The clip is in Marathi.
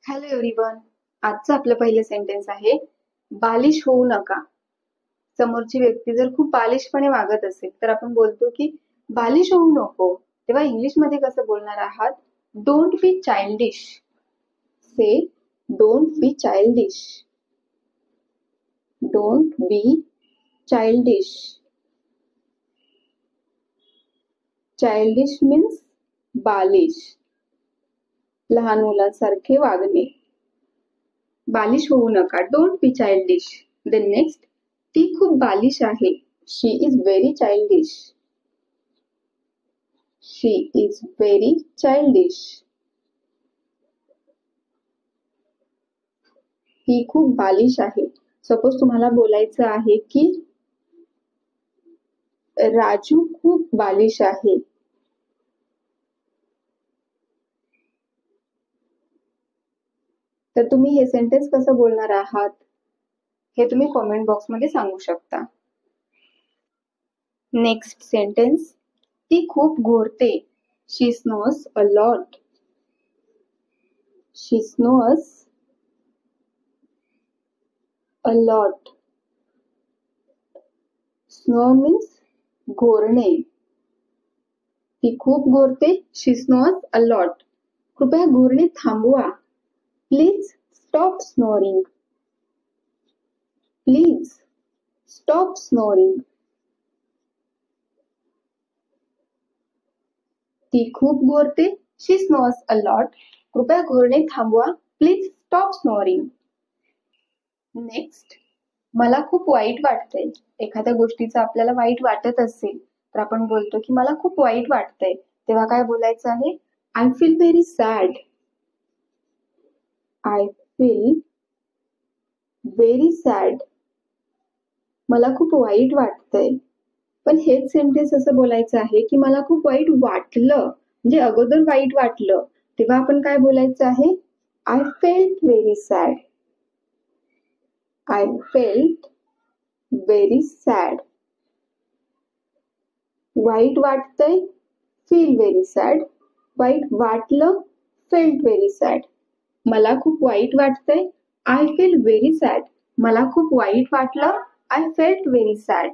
Hello everyone. आजचं आपलं पहिलं सेंटेन्स आहे बालिश होऊ नका. समोरची व्यक्ती जर खूप बालिशपणे वागत असेल तर आपण बोलतो की बालिश होऊ नको. तेव्हा इंग्लिश मध्ये कसं बोलणार आहात? Don't be childish. Say don't be childish. Don't be childish. Childish means बालिश, लहान मुलांसारखे वागणे. बालिश होऊ नका. Don't be childish. Then next, ती खूप बालिश आहे. She is very childish. She is very childish. ही खूप बालिश आहे. सपोज तुम्हाला बोलायचं आहे की राजू खूप बालिश आहे. तर तुम्ही हे सेंटेन्स कसं बोलणार आहात हे तुम्ही कॉमेंट बॉक्स मध्ये सांगू शकता. नेक्स्ट सेंटेन्स, ती खूप घोरते. She snores a lot. She snores a lot. Snore means घोरणे. ती खूप घोरते. She snores a lot. कृपया घोरणे थांबवा. Please stop snoring. Please stop snoring. ती खूप घोरते. She snores a lot. कृपया घोरणे थांबवा. Please stop snoring. नेक्स्ट, मला खूप वाईट वाटतंय. एखाद्या गोष्टीचं आपल्याला वाईट वाटत असेल तर आपण बोलतो की मला खूप वाईट वाटतंय. तेव्हा काय बोलायचं आहे? I feel very sad. I feel very sad. मला खूप वाईट वाटतंय. पण हेच सेंटेन्स असं बोलायचं आहे की मला खूप वाईट वाटलं, म्हणजे अगोदर वाईट वाटलं तेव्हा आपण काय बोलायचं आहे? I felt very sad. I felt very sad. वाईट वाटतंय, फील व्हेरी सॅड. वाईट वाटलं, फेल्ट व्हेरी सॅड. मला खूप वाईट वाटतंय, आय फील व्हेरी सॅड. मला खूप वाईट वाटलं, आय फेल्ट व्हेरी सॅड.